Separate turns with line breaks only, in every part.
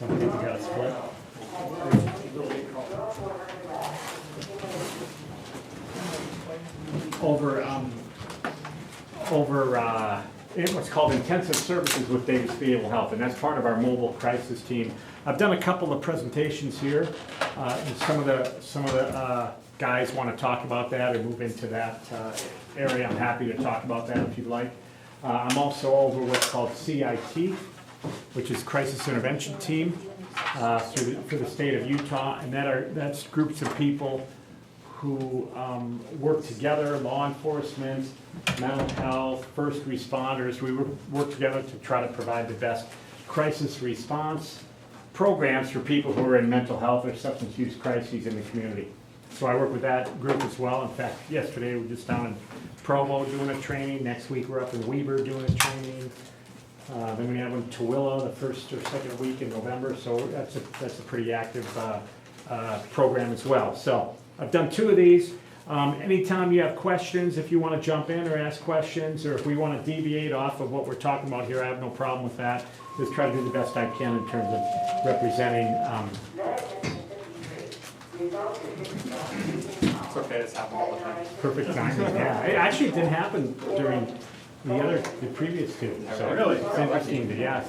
Somebody got a split. What's called intensive services with Davis Behavioral Health, and that's part of our mobile crisis team. I've done a couple of presentations here, and some of the guys want to talk about that or move into that area. I'm happy to talk about that if you'd like. I'm also over what's called CIT, which is Crisis Intervention Team, through the state of Utah, and that's groups of people who work together, law enforcement, mental health, first responders. We work together to try to provide the best crisis response programs for people who are in mental health or substance use crises in the community. So I work with that group as well. In fact, yesterday we were just down in Provo doing a training. Next week we're up in Weber doing a training. Then we have in Tooele the first or second week in November. So that's a pretty active program as well. So I've done 2 of these. Anytime you have questions, if you want to jump in or ask questions, or if we want to deviate off of what we're talking about here, I have no problem with that. Just try to do the best I can in terms of representing.
It's okay, it's happened all the time.
Perfect timing, yeah. It actually didn't happen during the previous 2. So
Really?
it's interesting to,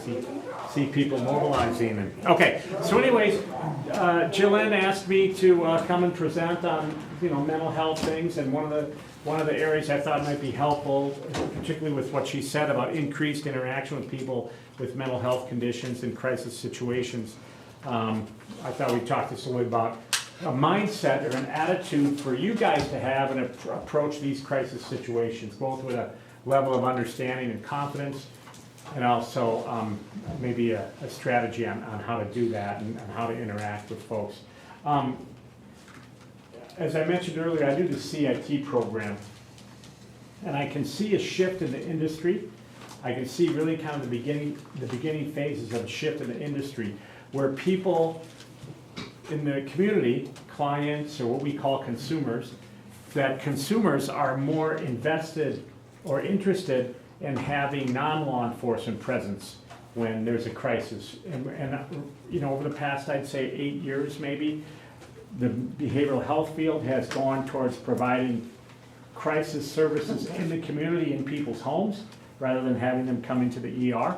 see people mobilizing. Okay, so anyways, Jillian asked me to come and present on, mental health things, and one of the areas I thought might be helpful, particularly with what she said about increased interaction with people with mental health conditions in crisis situations. I thought we'd talk just a little bit about a mindset or an attitude for you guys to have and approach these crisis situations, both with a level of understanding and confidence, and also maybe a strategy on how to do that and how to interact with folks. As I mentioned earlier, I do the CIT program, and I can see a shift in the industry. I can see really kind of the beginning phases of a shift in the industry where people in the community, clients or what we call consumers, that consumers are more invested or interested in having non-law enforcement presence when there's a crisis. And over the past, I'd say 8 years maybe, the behavioral health field has gone towards providing crisis services in the community, in people's homes, rather than having them come into the ER.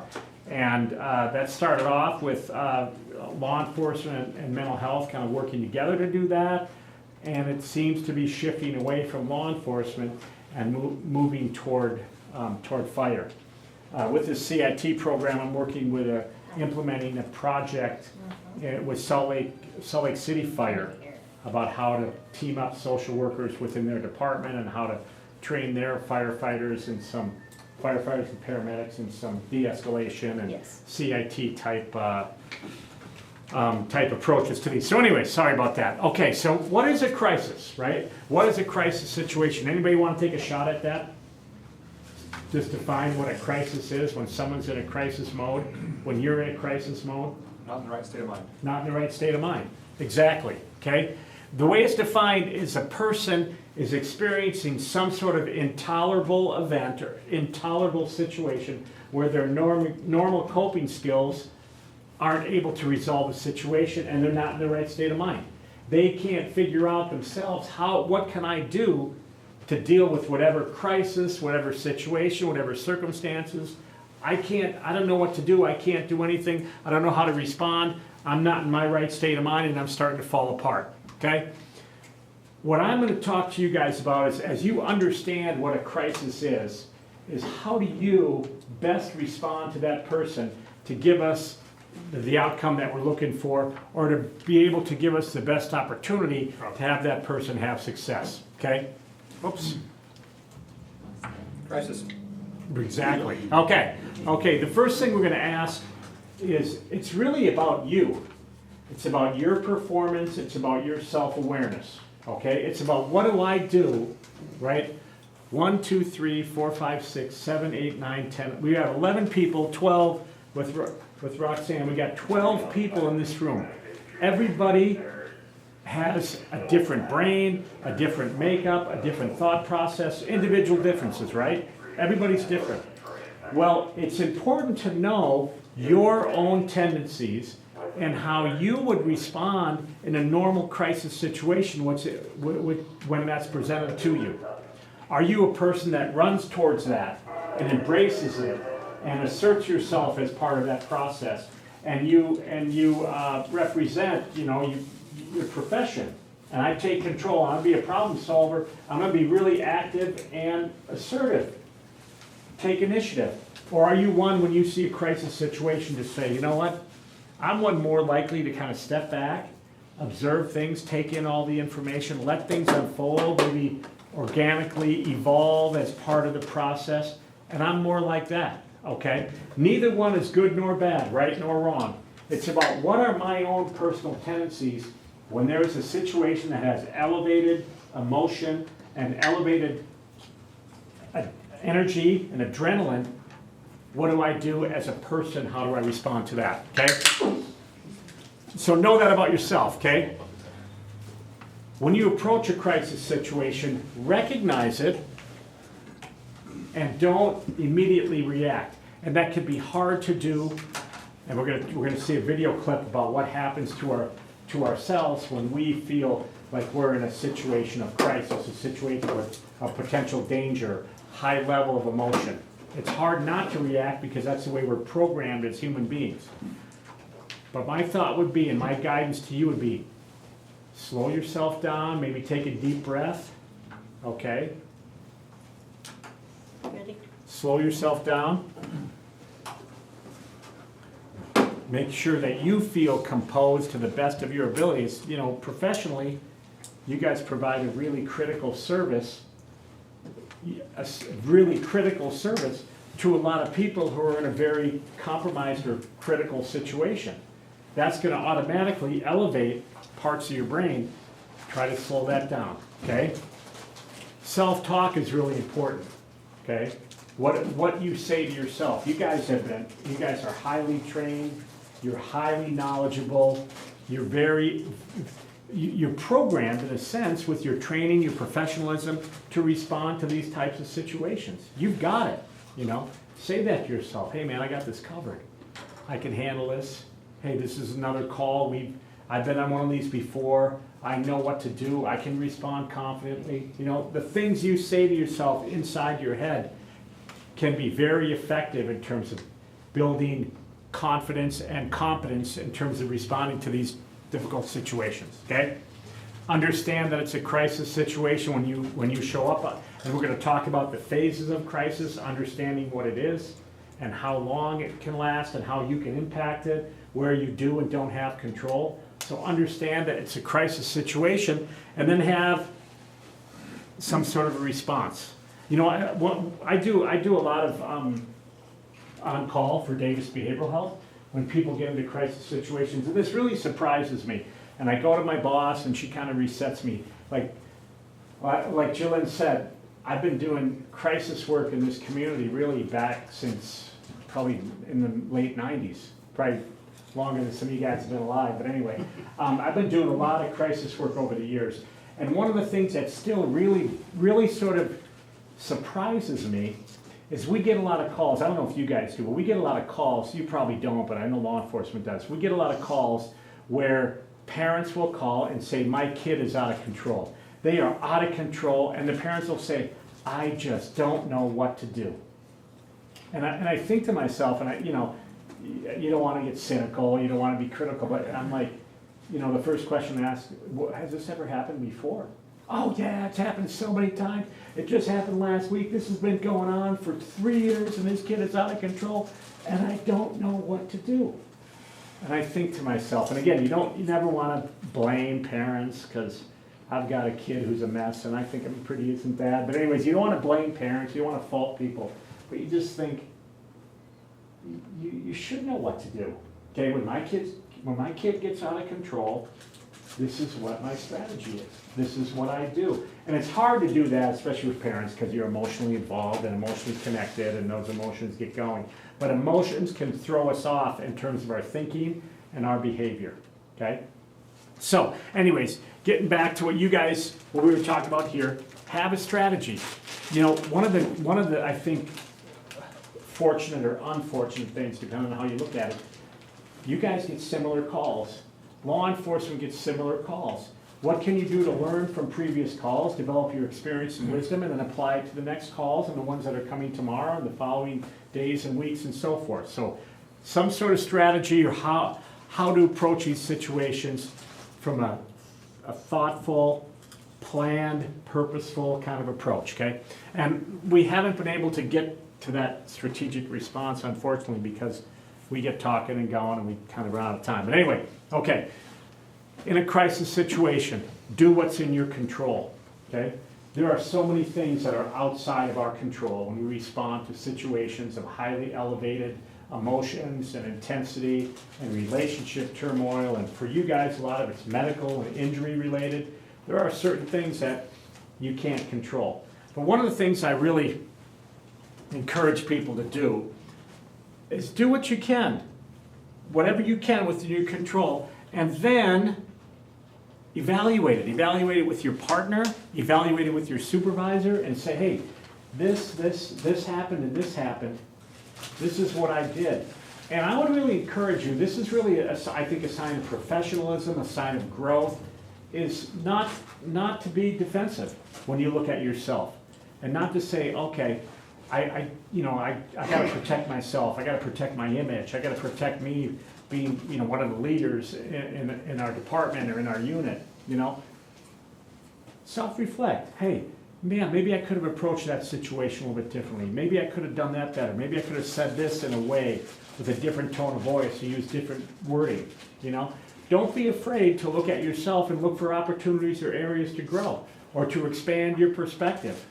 And that started off with law enforcement and mental health kind of working together to do that. And it seems to be shifting away from law enforcement and moving toward fire. With this CIT program, I'm working with implementing a project with Salt Lake City Fire about how to team up social workers within their department and how to train their firefighters and paramedics in some de-escalation and CIT type approaches to these. So anyway, sorry about that. Okay, so what is a crisis, right? What is a crisis situation? Anybody want to take a shot at that? Just define what a crisis is when someone's in a crisis mode, when you're in a crisis mode.
Not in the right state of mind.
Not in the right state of mind. Exactly, okay? The way it's defined is a person is experiencing some sort of intolerable event or intolerable situation where their normal coping skills aren't able to resolve a situation and they're not in the right state of mind. They can't figure out themselves what can I do to deal with whatever crisis, whatever situation, whatever circumstances. I don't know what to do. I can't do anything. I don't know how to respond. I'm not in my right state of mind and I'm starting to fall apart, okay? What I'm going to talk to you guys about is, as you understand what a crisis is how do you best respond to that person to give us the outcome that we're looking for, or to be able to give us the best opportunity to have that person have success, okay? Oops.
Crisis.
Exactly. Okay, the first thing we're going to ask is, it's really about you. It's about your performance, it's about your self-awareness, okay? It's about what do I do, right? 1, 2, 3, 4, 5, 6, 7, 8, 9, 10. We have 11 people, 12 with Roxanne. We got 12 people in this room. Everybody has a different brain, a different makeup, a different thought process, individual differences, right? Everybody's different. Well, it's important to know your own tendencies and how you would respond in a normal crisis situation when that's presented to you. Are you a person that runs towards that and embraces it and asserts yourself as part of that process, and you represent, your profession? And I take control. I'm gonna be a problem solver. I'm gonna be really active and assertive. Take initiative. Or are you one, when you see a crisis situation, to say, you know what? I'm one more likely to kind of step back, observe things, take in all the information, let things unfold, maybe organically evolve as part of the process, and I'm more like that, okay? Neither one is good nor bad, right nor wrong. It's about what are my own personal tendencies when there is a situation that has elevated emotion and elevated energy and adrenaline. What do I do as a person? How do I respond to that, okay? So know that about yourself, okay? When you approach a crisis situation, recognize it and don't immediately react. And that can be hard to do. And we're gonna see a video clip about what happens to ourselves when we feel like we're in a situation of crisis, a situation of potential danger, high level of emotion. It's hard not to react because that's the way we're programmed as human beings. But my thought would be, and my guidance to you would be, slow yourself down, maybe take a deep breath, okay?
Ready?
Slow yourself down. Make sure that you feel composed to the best of your abilities. Professionally, you guys provide a really critical service to a lot of people who are in a very compromised or critical situation. That's going to automatically elevate parts of your brain. Try to slow that down, okay? Self-talk is really important, okay? What you say to yourself. You guys are highly trained, you're highly knowledgeable, you're programmed in a sense with your training, your professionalism to respond to these types of situations. You've got it, Say that to yourself. Hey man, I got this covered. I can handle this. Hey, this is another call. I've been on one of these before. I know what to do. I can respond confidently. The things you say to yourself inside your head can be very effective in terms of building confidence and competence in terms of responding to these difficult situations, okay? Understand that it's a crisis situation when you show up, and we're going to talk about the phases of crisis, understanding what it is and how long it can last and how you can impact it, where you do and don't have control. So understand that it's a crisis situation, and then have some sort of a response. I do a lot of on call for Davis Behavioral Health when people get into crisis situations, and this really surprises me. And I go to my boss, and she kind of resets me. Like Jillian said, I've been doing crisis work in this community really back since probably in the late 90s, probably longer than some of you guys have been alive, but anyway. I've been doing a lot of crisis work over the years. And one of the things that still really, really sort of surprises me is we get a lot of calls. I don't know if you guys do, but we get a lot of calls. You probably don't, but I know law enforcement does. We get a lot of calls where parents will call and say, my kid is out of control. They are out of control, and the parents will say, I just don't know what to do. And I think to myself, and you don't want to get cynical, you don't want to be critical, but I'm like, the first question I ask, has this ever happened before? Oh yeah, it's happened so many times. It just happened last week. This has been going on for 3 years, and this kid is out of control, and I don't know what to do. And I think to myself, and again, you never want to blame parents, because I've got a kid who's a mess, and I think I'm pretty isn't bad. But anyways, you don't want to blame parents, you don't want to fault people, but you just think you should know what to do. Okay, when my kid gets out of control, this is what my strategy is. This is what I do. And it's hard to do that, especially with parents, because you're emotionally involved and emotionally connected, and those emotions get going. But emotions can throw us off in terms of our thinking and our behavior, okay? So, anyways, getting back to what we were talking about here, have a strategy. One of the, I think, fortunate or unfortunate things, depending on how you look at it, You guys get similar calls. Law enforcement gets similar calls. What can you do to learn from previous calls, develop your experience and wisdom, and then apply it to the next calls and the ones that are coming tomorrow and the following days and weeks and so forth? So some sort of strategy or how to approach these situations from a thoughtful, planned, purposeful kind of approach, okay? And we haven't been able to get to that strategic response, unfortunately, because we get talking and going and we kind of run out of time. But anyway, okay. In a crisis situation, do what's in your control, okay? There are so many things that are outside of our control when we respond to situations of highly elevated emotions and intensity and relationship turmoil. And for you guys, a lot of it's medical and injury related. There are certain things that you can't control. But one of the things I really encourage people to do is do what you can, whatever you can within your control, and then evaluate it. Evaluate it with your partner, evaluate it with your supervisor, and say, hey, this happened and this happened. This is what I did. And I would really encourage you, this is really, I think, a sign of professionalism, a sign of growth, is not to be defensive when you look at yourself. And not to say, okay, I gotta protect myself, I gotta protect my image, I gotta protect me being, one of the leaders in our department or in our unit, Self-reflect. Hey, man, maybe I could have approached that situation a little bit differently. Maybe I could have done that better. Maybe I could have said this in a way with a different tone of voice, or use different wording, Don't be afraid to look at yourself and look for opportunities or areas to grow or to expand your perspective.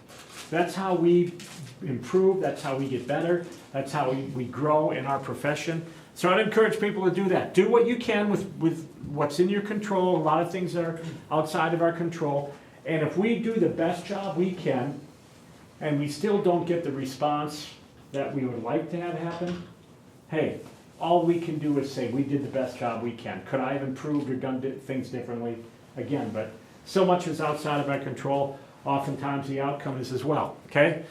That's how we improve, that's how we get better, that's how we grow in our profession. So I'd encourage people to do that. Do what you can with what's in your control. A lot of things that are outside of our control. And if we do the best job we can, and we still don't get the response that we would like to have happen, hey, all we can do is say we did the best job we can. Could I have improved or done things differently? Again, but so much is outside of our control. Oftentimes the outcome is as well, okay?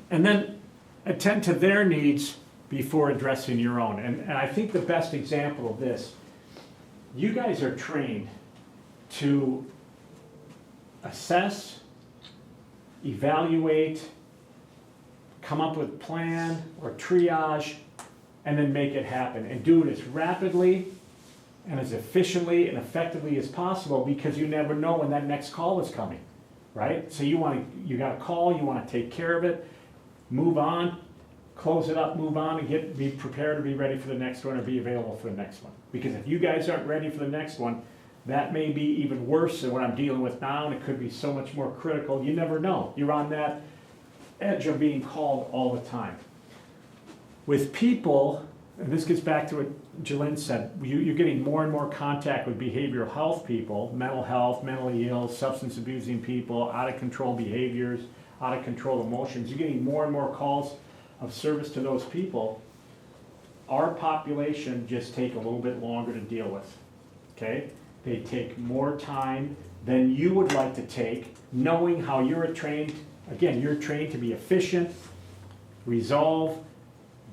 And then attend to their needs before addressing your own. And I think the best example of this, you guys are trained to assess, evaluate, come up with a plan or triage, and then make it happen. And do it as rapidly and as efficiently and effectively as possible, because you never know when that next call is coming, right? So you got a call, you want to take care of it, move on, close it up, move on, and be prepared to be ready for the next one or be available for the next one. Because if you guys aren't ready for the next one, that may be even worse than what I'm dealing with now, and it could be so much more critical. You never know. You're on that edge of being called all the time. With people, and this gets back to what Jalynn said, you're getting more and more contact with behavioral health people, mental health, mentally ill, substance abusing people, out of control behaviors, out of control emotions. You're getting more and more calls of service to those people. Our population just take a little bit longer to deal with, okay? They take more time than you would like to take, knowing how you're trained. Again, you're trained to be efficient, resolve,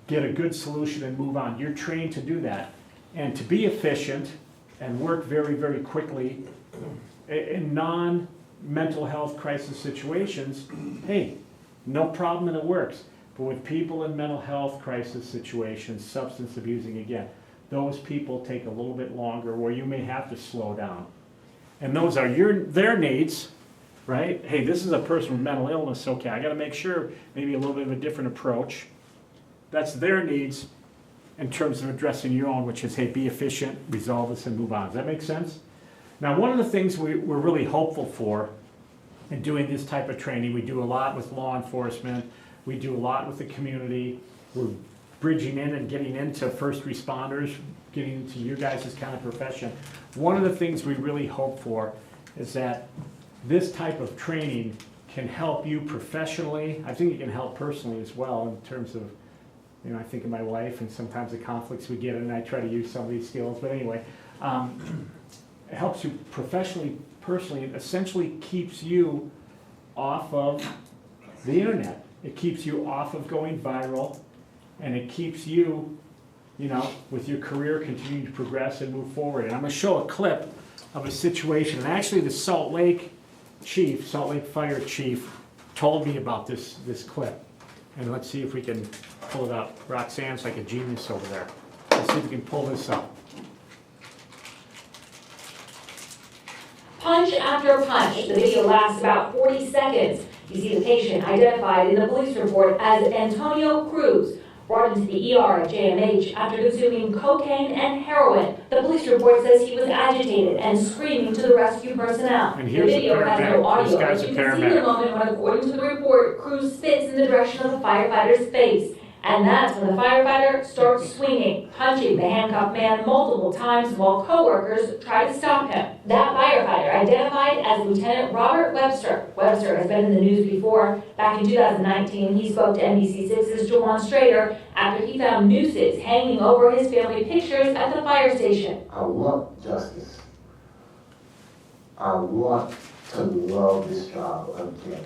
get a good solution and move on. You're trained to do that. And to be efficient and work very, very quickly in non-mental health crisis situations, hey, no problem and it works. But with people in mental health crisis situations, substance abusing again, those people take a little bit longer where you may have to slow down. And those are their needs, right? Hey, this is a person with mental illness, okay, I gotta make sure maybe a little bit of a different approach. That's their needs in terms of addressing your own, which is, hey, be efficient, resolve this, and move on. Does that make sense? Now, one of the things we're really hopeful for in doing this type of training, we do a lot with law enforcement, we do a lot with the community, we're bridging in and getting into first responders, getting into your guys' kind of profession. One of the things we really hope for is that this type of training can help you professionally. I think it can help personally as well in terms of, I think of my wife and sometimes the conflicts we get in, and I try to use some of these skills, but anyway, it helps you professionally, personally. It essentially keeps you off of the internet. It keeps you off of going viral, and it keeps you with your career, continue to progress and move forward. And I'm gonna show a clip of a situation, and actually the Salt Lake Fire Chief told me about this clip. And let's see if we can pull it up. Roxanne's like a genius over there. Let's see if we can pull this up.
Punch after punch. The video lasts about 40 seconds. You see the patient identified in the police report as Antonio Cruz, brought into the ER at JMH after consuming cocaine and heroin. The police report says he was agitated and screaming to the rescue personnel.
And
The
here's the
video has no
paramedic.
audio,
This guy's
but
a
you can see the
paramedic.
moment when, according to the report, Cruz spits in the direction of the firefighter's face. And that's when the firefighter starts swinging, punching the handcuffed man multiple times while coworkers try to stop him. That firefighter, identified as Lieutenant Robert Webster. Webster has been in the news before. Back in 2019, he spoke to NBC6's Jawan Strader after he found nooses hanging over his family pictures at the fire station.
I want justice. I want to love this job again.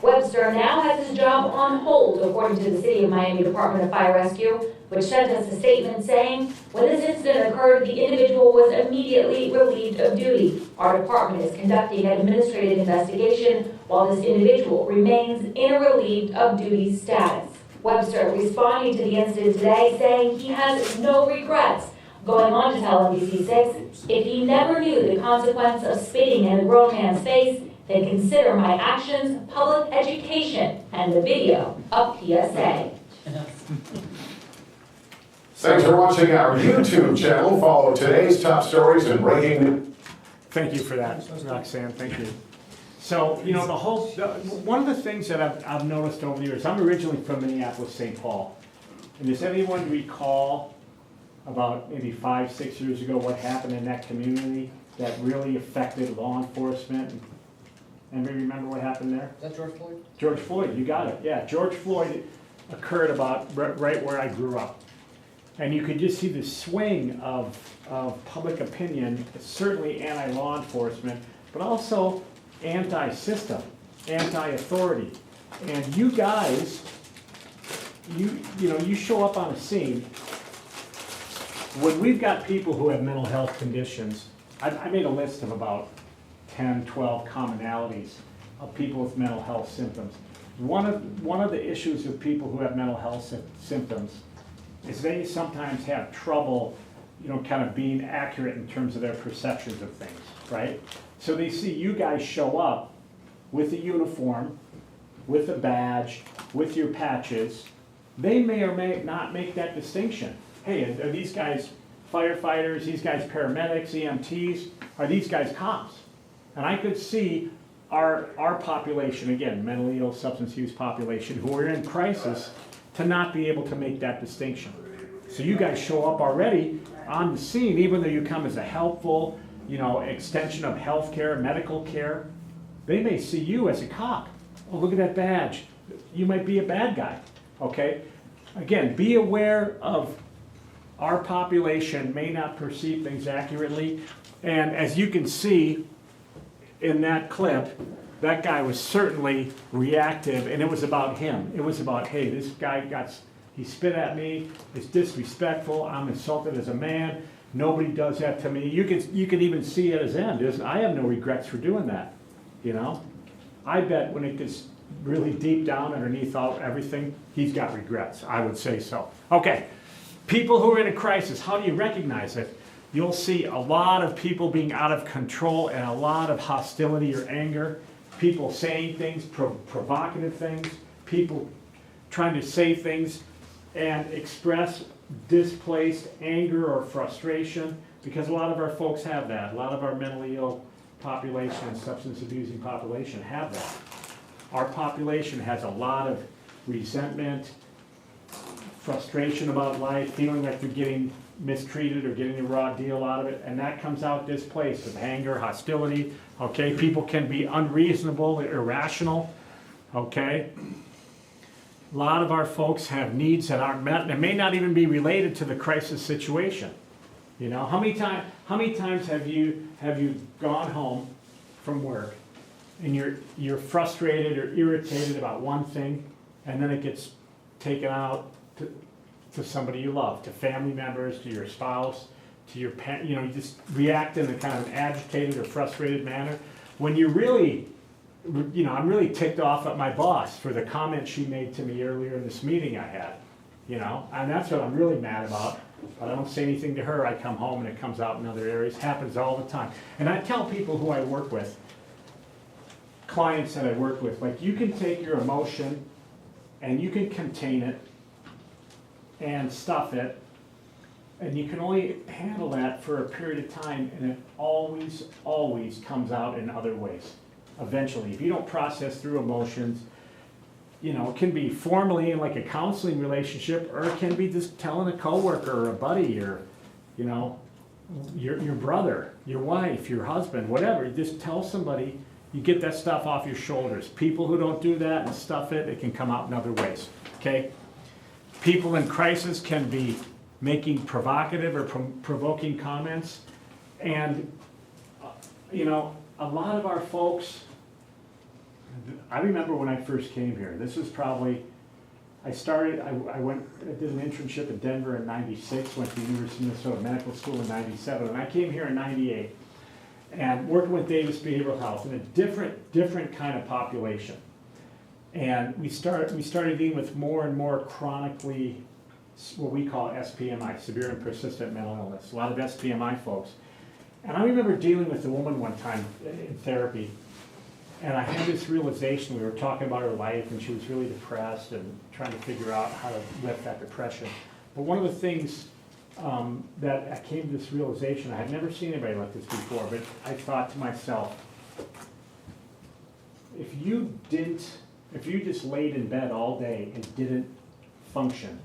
Webster now has his job on hold, according to the City of Miami Department of Fire Rescue, which sent us a statement saying, when this incident occurred, the individual was immediately relieved of duty. Our department is conducting an administrative investigation while this individual remains in a relieved of duty status. Webster responding to the incident today, saying he has no regrets, going on to tell NBC6, if he never knew the consequence of spitting in a grown man's face, then consider my actions public education and the video a PSA.
Thanks for watching our YouTube channel. Follow today's top stories and breaking news.
Thank you for that, Roxanne, thank you. So, one of the things that I've noticed over the years, I'm originally from Minneapolis, St. Paul. And does anyone recall about maybe 5-6 years ago what happened in that community that really affected law enforcement? Anybody remember what happened there?
Is that George Floyd?
George Floyd, you got it, yeah. George Floyd occurred about right where I grew up. And you could just see the swing of public opinion, certainly anti-law enforcement, but also anti-system, anti-authority. And you guys, you show up on a scene when we've got people who have mental health conditions. I made a list of about 10, 12 commonalities of people with mental health symptoms. One of the issues with people who have mental health symptoms is they sometimes have trouble, kind of being accurate in terms of their perceptions of things, right? So they see you guys show up with a uniform, with a badge, with your patches. They may or may not make that distinction. Hey, are these guys firefighters, these guys paramedics, EMTs, are these guys cops? And I could see our population, again, mentally ill, substance use population, who are in crisis, to not be able to make that distinction. So you guys show up already on the scene, even though you come as a helpful, extension of healthcare, medical care. They may see you as a cop. Oh, look at that badge. You might be a bad guy, okay? Again, be aware of our population may not perceive things accurately. And as you can see in that clip, that guy was certainly reactive, and it was about him. It was about, hey, this guy he spit at me, it's disrespectful, I'm insulted as a man, nobody does that to me. You can even see at his end, I have no regrets for doing that, I bet when it gets really deep down underneath everything, he's got regrets, I would say so. Okay, people who are in a crisis, how do you recognize it? You'll see a lot of people being out of control and a lot of hostility or anger. People saying things, provocative things, people trying to say things and express displaced anger or frustration, because a lot of our folks have that. A lot of our mentally ill population and substance abusing population have that. Our population has a lot of resentment, frustration about life, feeling like they're getting mistreated or getting a raw deal out of it, and that comes out displaced with anger, hostility, okay? People can be unreasonable, irrational, okay? A lot of our folks have needs that aren't met, and it may not even be related to the crisis situation. How many times have you gone home from work and you're frustrated or irritated about one thing, and then it gets taken out to somebody you love, to family members, to your spouse, to your parent, you just react in a kind of agitated or frustrated manner. When you really, I'm really ticked off at my boss for the comment she made to me earlier in this meeting I had, and that's what I'm really mad about. But I don't say anything to her, I come home and it comes out in other areas, happens all the time. And I tell people who I work with, clients that I work with, like, you can take your emotion and you can contain it and stuff it, and you can only handle that for a period of time, and it always, always comes out in other ways. Eventually, if you don't process through emotions, it can be formally in like a counseling relationship, or it can be just telling a coworker or a buddy or, your brother, your wife, your husband, whatever. You just tell somebody, you get that stuff off your shoulders. People who don't do that and stuff it, it can come out in other ways, okay? People in crisis can be making provocative or provoking comments. And, a lot of our folks, I remember when I first came here, this was probably, I did an internship in Denver in '96, went to the University of Minnesota Medical School in '97, and I came here in '98. And working with Davis Behavioral Health in a different kind of population. And we started dealing with more and more chronically, what we call SPMI, severe and persistent mental illness, a lot of SPMI folks. And I remember dealing with a woman one time in therapy, and I had this realization, we were talking about her life, and she was really depressed and trying to figure out how to lift that depression. But one of the things that I came to this realization, I had never seen anybody like this before, but I thought to myself, if you just laid in bed all day and didn't function,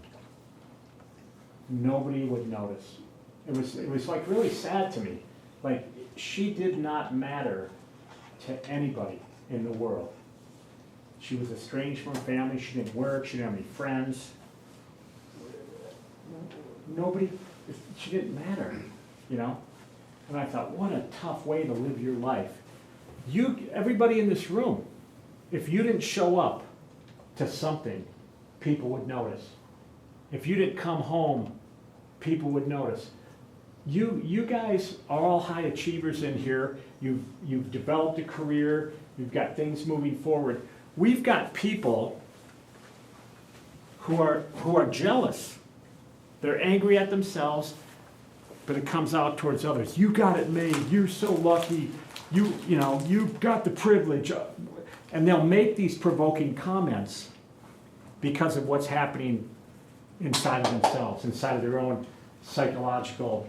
nobody would notice. It was like really sad to me. Like, she did not matter to anybody in the world. She was estranged from her family, she didn't work, she didn't have any friends. Nobody, she didn't matter, And I thought, what a tough way to live your life. Everybody in this room, if you didn't show up to something, people would notice. If you didn't come home, people would notice. You guys are all high achievers in here. You've developed a career. You've got things moving forward. We've got people who are jealous. They're angry at themselves, but it comes out towards others. You got it made. You're so lucky. You got the privilege. And they'll make these provoking comments because of what's happening inside of themselves, inside of their own psychological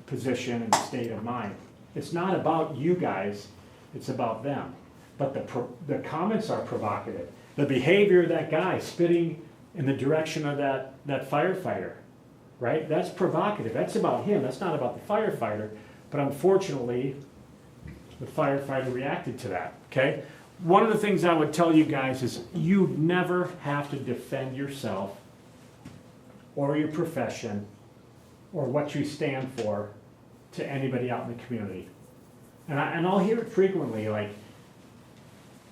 position and state of mind. It's not about you guys, it's about them. But the comments are provocative. The behavior of that guy spitting in the direction of that firefighter, right? That's provocative. That's about him. That's not about the firefighter. But unfortunately, the firefighter reacted to that, okay? One of the things I would tell you guys is you never have to defend yourself or your profession or what you stand for to anybody out in the community. And I'll hear it frequently, like,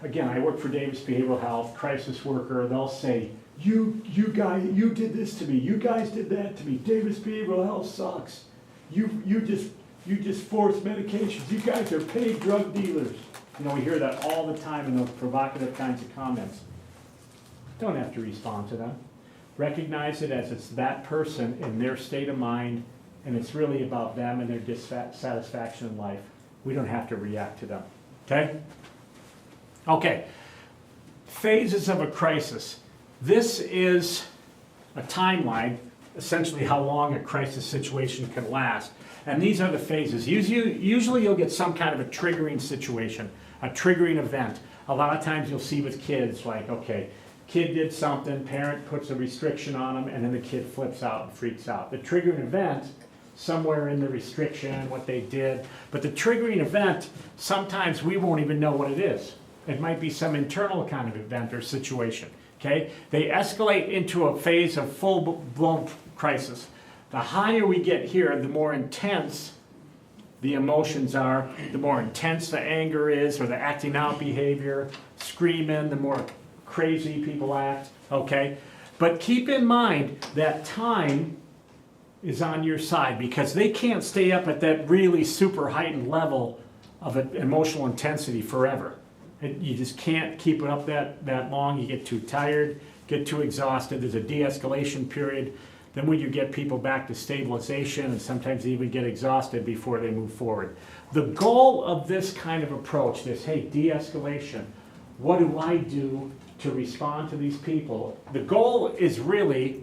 again, I work for Davis Behavioral Health, crisis worker, they'll say, you guys, you did this to me, you guys did that to me, Davis Behavioral Health sucks. You just force medications, you guys are paid drug dealers. We hear that all the time in those provocative kinds of comments. Don't have to respond to them. Recognize it as it's that person in their state of mind, and it's really about them and their dissatisfaction in life. We don't have to react to them, okay? Okay, phases of a crisis. This is a timeline, essentially how long a crisis situation can last. And these are the phases. Usually you'll get some kind of a triggering situation, a triggering event. A lot of times you'll see with kids, like, okay, kid did something, parent puts a restriction on them, and then the kid flips out and freaks out. The triggering event, somewhere in the restriction, what they did. But the triggering event, sometimes we won't even know what it is. It might be some internal kind of event or situation, okay? They escalate into a phase of full-blown crisis. The higher we get here, the more intense the emotions are, the more intense the anger is, or the acting out behavior, screaming, the more crazy people act, okay? But keep in mind that time is on your side, because they can't stay up at that really super heightened level of emotional intensity forever. You just can't keep it up that long. You get too tired, get too exhausted. There's a de-escalation period. Then when you get people back to stabilization, and sometimes they even get exhausted before they move forward. The goal of this kind of approach, this, hey, de-escalation, what do I do to respond to these people? The goal is really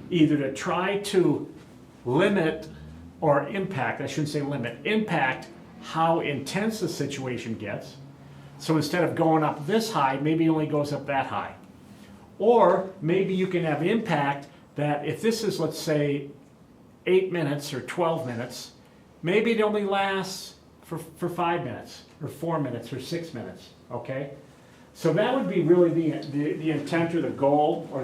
either to try to limit or impact, I shouldn't say limit, impact how intense the situation gets. So instead of going up this high, maybe it only goes up that high. Or maybe you can have impact that if this is, let's say, 8 minutes or 12 minutes, maybe it only lasts for 5 minutes or 4 minutes or 6 minutes, okay? So that would be really the intent or the goal, or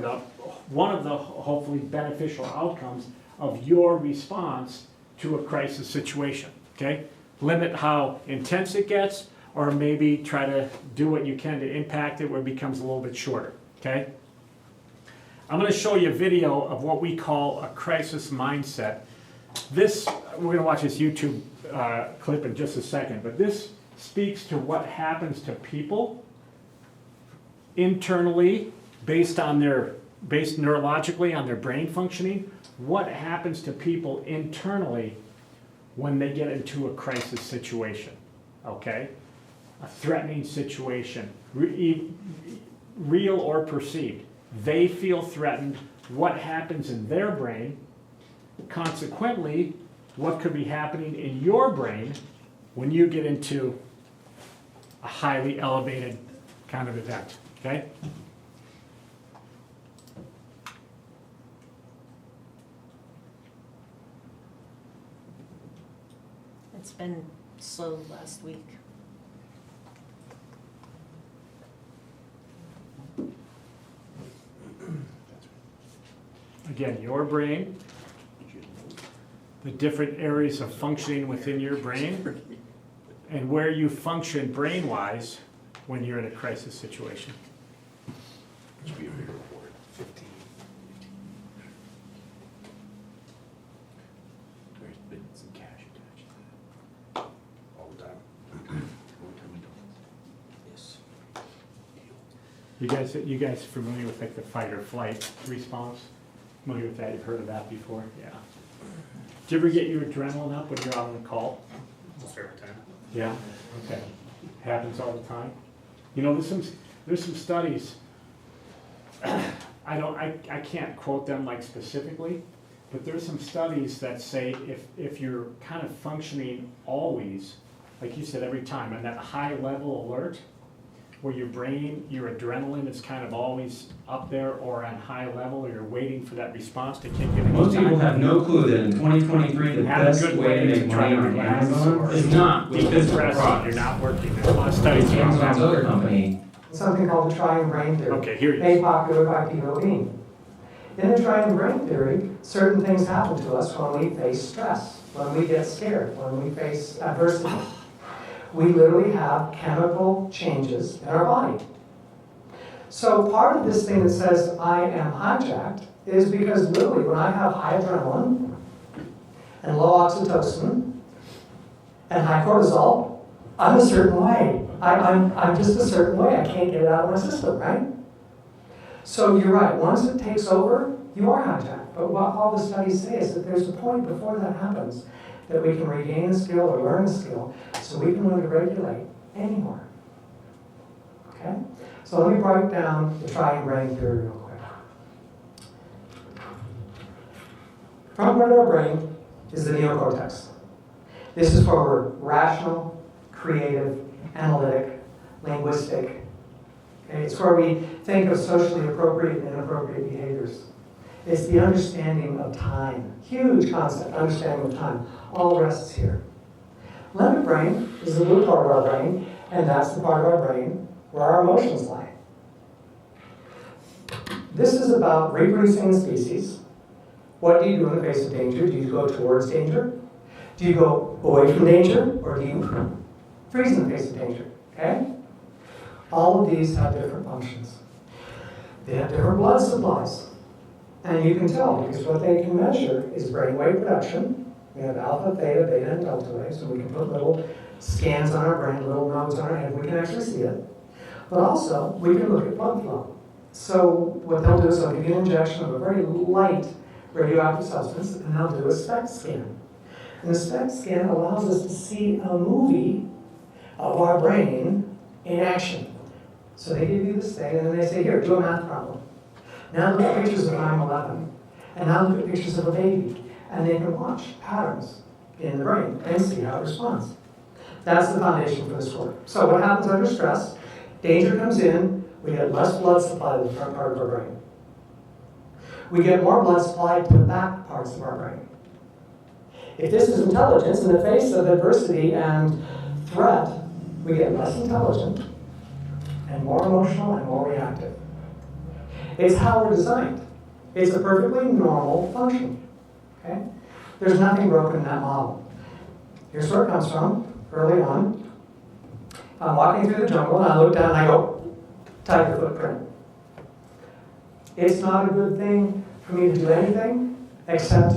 one of the hopefully beneficial outcomes of your response to a crisis situation, okay? Limit how intense it gets, or maybe try to do what you can to impact it where it becomes a little bit shorter, okay? I'm gonna show you a video of what we call a crisis mindset. This, we're gonna watch this YouTube clip in just a second, but this speaks to what happens to people internally, based neurologically on their brain functioning, what happens to people internally when they get into a crisis situation, okay? A threatening situation, real or perceived. They feel threatened. What happens in their brain? Consequently, what could be happening in your brain when you get into a highly elevated kind of event, okay?
It's been slow last week.
Again, your brain, the different areas of functioning within your brain, and where you function brain-wise when you're in a crisis situation.
Should be a bigger report. 15.
There's been some cash attached to that.
All the time.
Every time we do it. Yes.
You guys familiar with like the fight or flight response? Familiar with that? You've heard of that before? Yeah. Do you ever get your adrenaline up when you're out on a call?
Almost every time.
Yeah. Okay. Happens all the time. You know, there's some studies. I can't quote them like specifically, but there's some studies that say if you're kind of functioning always, like you said, every time, on that high level alert, where your brain, your adrenaline is kind of always up there or on high level, or you're waiting for that response to kick in.
Most people have no clue that in 2023, the
Have a
best
good
way to make
try
money
to
on
relax
Amazon
or
is not because of the
depress,
product.
you're not working. There's a lot of studies about
Amazon's other
that.
company,
Something called the triune brain theory.
Okay, here it
Made
is.
popular by P.O. Bean. In the triune brain theory, certain things happen to us when we face stress, when we get scared, when we face adversity. We literally have chemical changes in our body. So part of this thing that says I am hijacked is because literally when I have high adrenaline and low oxytocin and high cortisol, I'm a certain way. I'm just a certain way. I can't get it out of my system, right? So you're right. Once it takes over, you are hijacked. But what all the studies say is that there's a point before that happens that we can regain a skill or learn a skill so we can learn to regulate anymore. Okay? So let me break down the triune brain theory real quick. Front part of our brain is the neocortex. This is where we're rational, creative, analytic, linguistic. Okay? It's where we think of socially appropriate and inappropriate behaviors. It's the understanding of time. Huge concept, understanding of time. All rests here. Limbic brain is the blue part of our brain, and that's the part of our brain where our emotions lie. This is about reproducing the species. What do you do in the face of danger? Do you go towards danger? Do you go away from danger? Or do you freeze in the face of danger? Okay? All of these have different functions. They have different blood supplies. And you can tell, because what they can measure is brainwave production. We have alpha, theta, beta, and delta waves, so we can put little scans on our brain, little nodes on our head, we can actually see it. But also, we can look at blood flow. So what they'll do is they'll give you an injection of a very light radioactive substance, and they'll do a SPECT scan. And the SPECT scan allows us to see a movie of our brain in action. So they give you this thing, and then they say, here, do a math problem. Now look at pictures of 9/11, and now look at pictures of a baby. And they can watch patterns in the brain and see how it responds. That's the foundation for this work. So what happens under stress? Danger comes in, we get less blood supply to the front part of our brain. We get more blood supply to the back parts of our brain. If this is intelligence, in the face of adversity and threat, we get less intelligent and more emotional and more reactive. It's how we're designed. It's a perfectly normal function. Okay? There's nothing broken in that model. Here's where it comes from, early on. I'm walking through the jungle and I look down and I go, tiger footprint. It's not a good thing for me to do anything except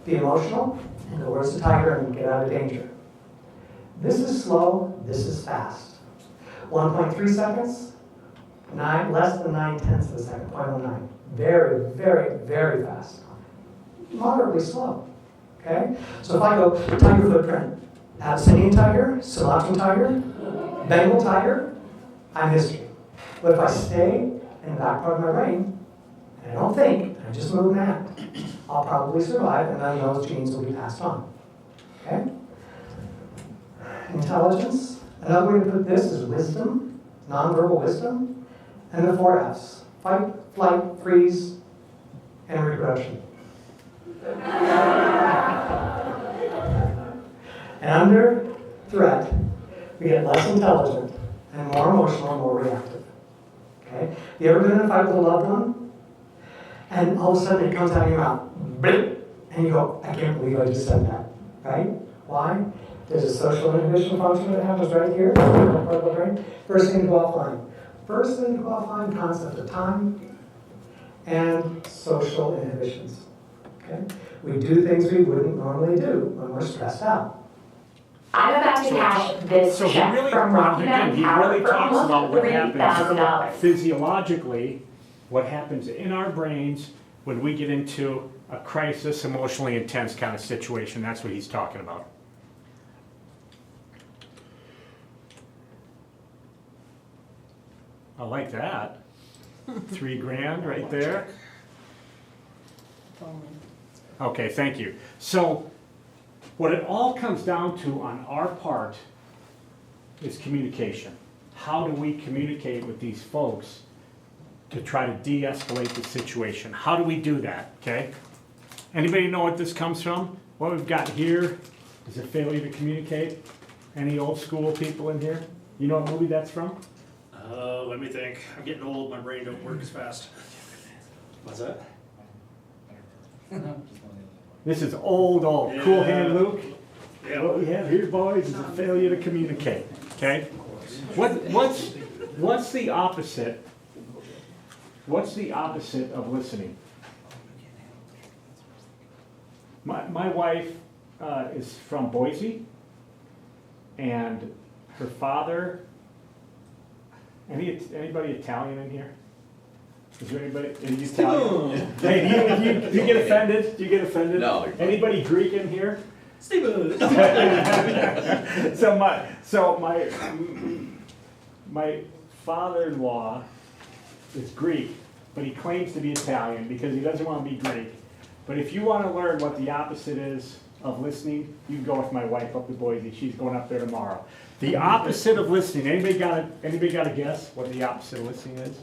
be emotional and go, where's the tiger, and get out of danger. This is slow, this is fast. 1.3 seconds, less than 9/10 of a second, 0.09. Very, very, very fast. Moderately slow, okay? So if I go tiger footprint, Abyssinian tiger, Sumatran tiger, Bengal tiger, I'm history. But if I stay in the back part of my brain, and I don't think, I just move and act, I'll probably survive, and then those genes will be passed on, okay? Intelligence, another way to put this is wisdom, nonverbal wisdom, and the 4 F's, fight, flight, freeze, and reproduction. And under threat, we get less intelligent and more emotional and more reactive. Okay? You ever been in a fight with a loved one? And all of a sudden it comes out of your mouth, blip, and you go, I can't believe I just said that. Right? Why? There's a social inhibition function that happens right here, part of the brain. First thing to go offline. First thing to go offline, concept of time and social inhibitions. Okay? We do things we wouldn't normally do when we're stressed out.
I'm about to cash this
So he
check
really,
from Rocky Mountain
he
Power
really
for
talks about
almost
what
$3,000.
happens physiologically, what happens in our brains when we get into a crisis, emotionally intense kind of situation. That's what he's talking about. I like that. $3,000 right there. Okay, thank you. So what it all comes down to on our part is communication. How do we communicate with these folks to try to de-escalate the situation? How do we do that, okay? Anybody know what this comes from? What we've got here is a failure to communicate. Any old school people in here? You know what movie that's from?
Let me think. I'm getting old, my brain don't work as fast. What's that?
This is old. Cool Hand Luke.
Yeah.
What we have here, boys, is a failure to communicate, okay? What's the opposite? What's the opposite of listening? My wife is from Boise, and her father, anybody Italian in here? Is there anybody Italian? Hey, do you get offended? Do you get offended?
No.
Anybody Greek in here?
Steven!
So my father-in-law is Greek, but he claims to be Italian because he doesn't want to be Greek. But if you want to learn what the opposite is of listening, you can go with my wife up to Boise. She's going up there tomorrow. The opposite of listening. Anybody got a guess what the opposite of listening is?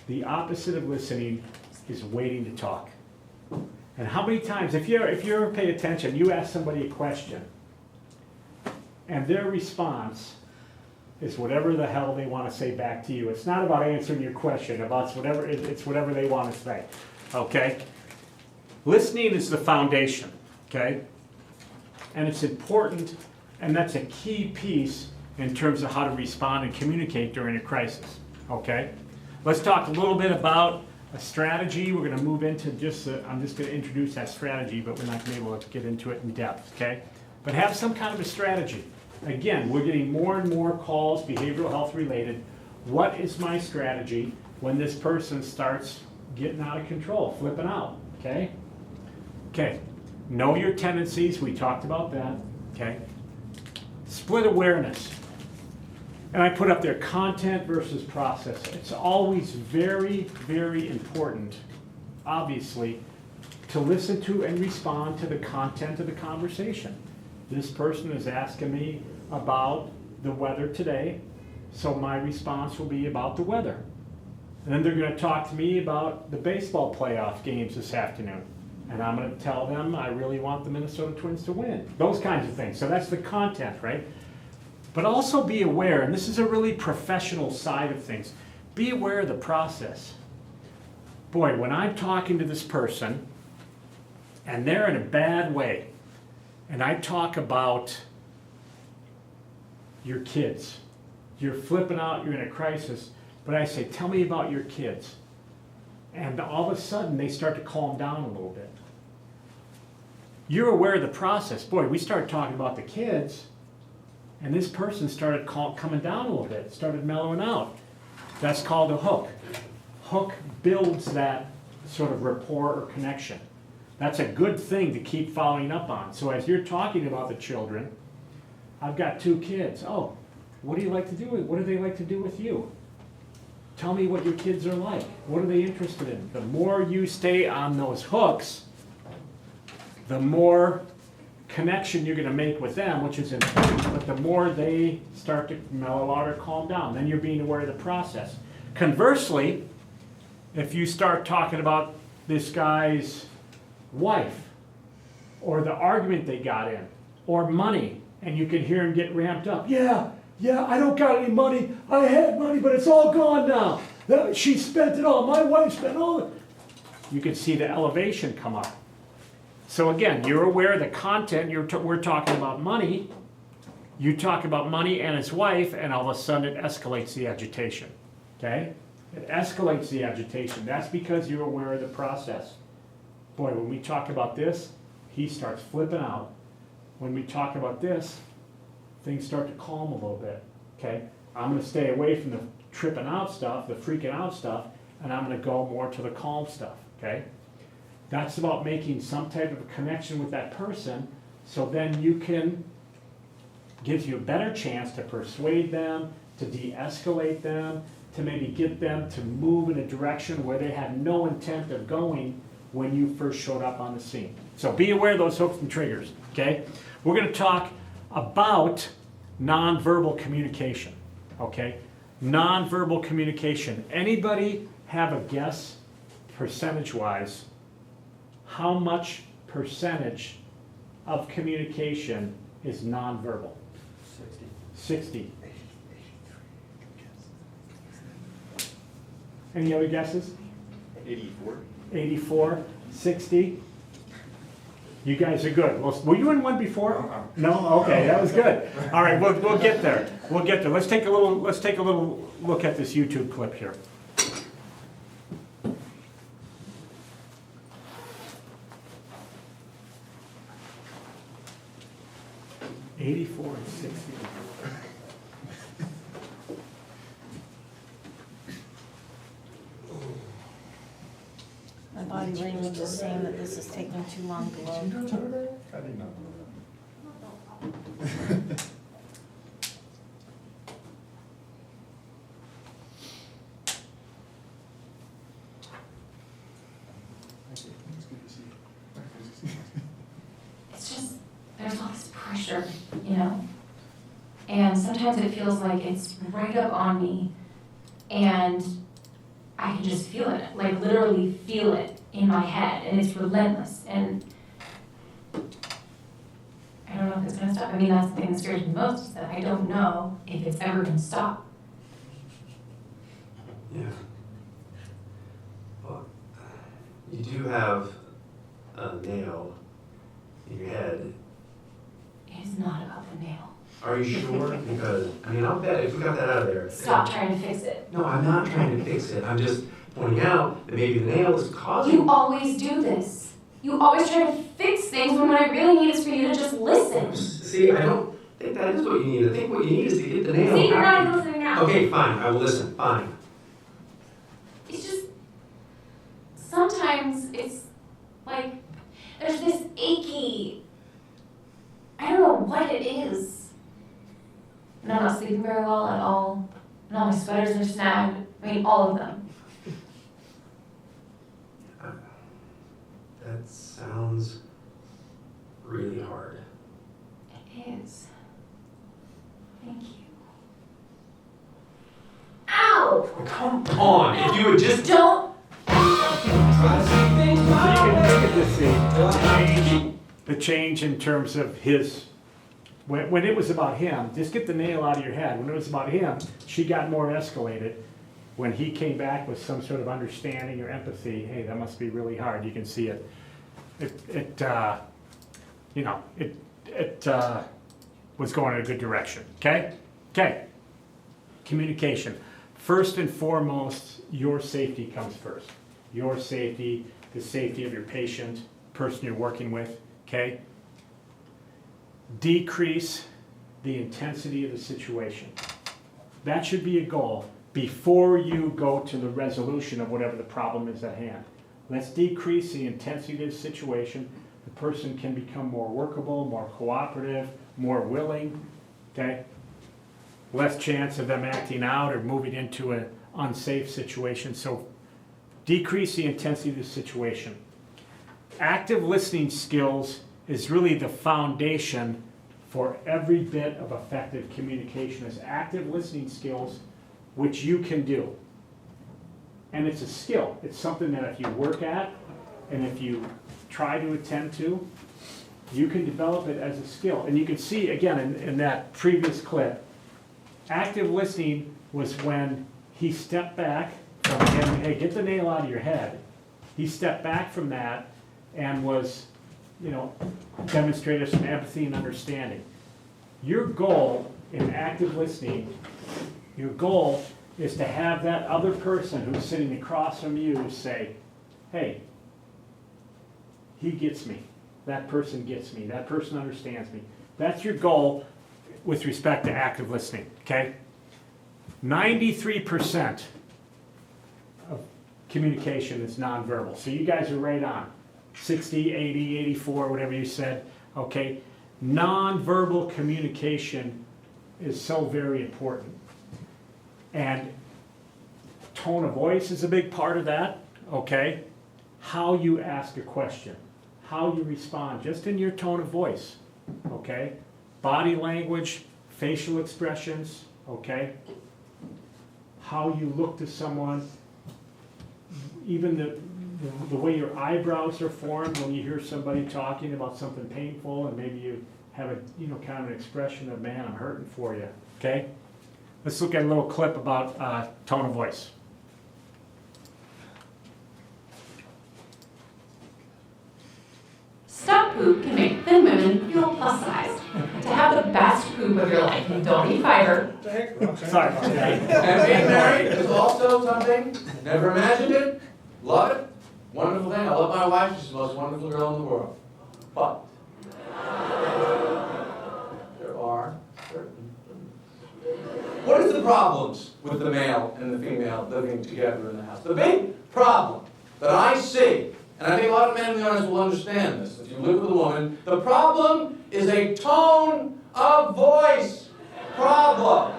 The opposite of listening is waiting to talk. And how many times, if you ever pay attention, you ask somebody a question, and their response is whatever the hell they want to say back to you. It's not about answering your question, it's whatever they want to say. Okay? Listening is the foundation, okay? And it's important, and that's a key piece in terms of how to respond and communicate during a crisis, okay? Let's talk a little bit about a strategy. We're gonna move into I'm just gonna introduce that strategy, but we're not gonna be able to get into it in depth, okay? But have some kind of a strategy. Again, we're getting more and more calls, behavioral health related. What is my strategy when this person starts getting out of control, flipping out, okay? Okay, know your tendencies, we talked about that, okay? Split awareness. And I put up there content versus process. It's always very, very important, obviously, to listen to and respond to the content of the conversation. This person is asking me about the weather today, so my response will be about the weather. And then they're gonna talk to me about the baseball playoff games this afternoon. And I'm gonna tell them I really want the Minnesota Twins to win. Those kinds of things. So that's the content, right? But also be aware, and this is a really professional side of things, be aware of the process. Boy, when I'm talking to this person, and they're in a bad way, and I talk about your kids, you're flipping out, you're in a crisis, but I say, tell me about your kids. And all of a sudden, they start to calm down a little bit. You're aware of the process. Boy, we started talking about the kids, and this person started coming down a little bit, started mellowing out. That's called a hook. Hook builds that sort of rapport or connection. That's a good thing to keep following up on. So as you're talking about the children, I've got 2 kids. Oh, what do you like to do? What do they like to do with you? Tell me what your kids are like. What are they interested in? The more you stay on those hooks, the more connection you're going to make with them, which is important, but the more they start to mellow out or calm down, then you're being aware of the process. Conversely, if you start talking about this guy's wife, or the argument they got in, or money, and you can hear him get ramped up. Yeah, I don't got any money. I had money, but it's all gone now. She spent it all. My wife spent all it. You can see the elevation come up. So again, you're aware of the content. We're talking about money. You talk about money and his wife, and all of a sudden it escalates the agitation. Okay? It escalates the agitation. That's because you're aware of the process. Boy, when we talk about this, he starts flipping out. When we talk about this, things start to calm a little bit. Okay? I'm going to stay away from the tripping out stuff, the freaking out stuff, and I'm going to go more to the calm stuff. Okay? That's about making some type of a connection with that person, so then you can, gives you a better chance to persuade them, to de-escalate them, to maybe get them to move in a direction where they had no intent of going when you first showed up on the scene. So be aware of those hooks and triggers, okay? We're gonna talk about nonverbal communication, okay? Nonverbal communication. Anybody have a guess, percentage-wise, how much percentage of communication is nonverbal? 60. Any other guesses? 84, 60. You guys are good. Were you in one before? No? Okay, that was good. All right, we'll get there. We'll get there. Let's take a little look at this YouTube clip here. $84 and $60.
My body language is saying that this is taking too long to load.
I didn't know.
It's just, there's all this pressure, you know? And sometimes it feels like it's right up on me, and I can just feel it, like literally feel it in my head, and it's relentless, and I don't know if it's gonna stop. I mean, that's the thing that scares me most, is that I don't know if it's ever gonna stop.
Yeah. Well, you do have a nail in your head.
It is not about the nail.
Are you sure? Because, I mean, I'll bet if we got that out of there.
Stop trying to fix it.
No, I'm not trying to fix it. I'm just pointing out that maybe the nail is causing.
You always do this. You always try to fix things when what I really need is for you to just listen.
See, I don't think that is what you need. I think what you need is to get the nail.
See, you're not even listening now.
Okay, fine. I will listen. Fine.
It's just, sometimes it's like, there's this achy, I don't know what it is. And I'm not sleeping very well at all. And all my sweaters are snagged. I mean, all of them.
That sounds really hard.
It is. Thank you. Ow!
Come on, if you would just.
Don't.
So you can look at the change in terms of his, when it was about him, just get the nail out of your head. When it was about him, she got more escalated. When he came back with some sort of understanding or empathy, hey, that must be really hard. You can see it. It was going in a good direction. Okay? Okay. Communication. First and foremost, your safety comes first. Your safety, the safety of your patient, person you're working with, okay? Decrease the intensity of the situation. That should be a goal before you go to the resolution of whatever the problem is at hand. Let's decrease the intensity of the situation. The person can become more workable, more cooperative, more willing, okay? Less chance of them acting out or moving into an unsafe situation. So decrease the intensity of the situation. Active listening skills is really the foundation for every bit of effective communication, is active listening skills, which you can do. And it's a skill. It's something that if you work at and if you try to attend to, you can develop it as a skill. And you can see, again, in that previous clip, active listening was when he stepped back from him, hey, get the nail out of your head. He stepped back from that and was, demonstrated some empathy and understanding. Your goal in active listening, your goal is to have that other person who's sitting across from you say, hey, he gets me. That person gets me. That person understands me. That's your goal with respect to active listening, okay? 93% of communication is nonverbal. So you guys are right on. 60, 80, 84, whatever you said, okay? Nonverbal communication is so very important. And tone of voice is a big part of that, okay? How you ask a question, how you respond, just in your tone of voice, okay? Body language, facial expressions, okay? How you look to someone, even the way your eyebrows are formed when you hear somebody talking about something painful, and maybe you have a kind of an expression of, man, I'm hurting for you, okay? Let's look at a little clip about tone of voice.
Stop poop can make thin women feel plus sized. To have the best poop of your life, you don't eat fiber.
Sorry about that.
And being married is also something, never imagined it, love it, wonderful thing. I love my wife, she's the most wonderful girl in the world. But there are certain things. What is the problems with the male and the female living together in the house? The big problem that I see, and I think a lot of men in the audience will understand this, if you live with a woman, the problem is a tone of voice problem.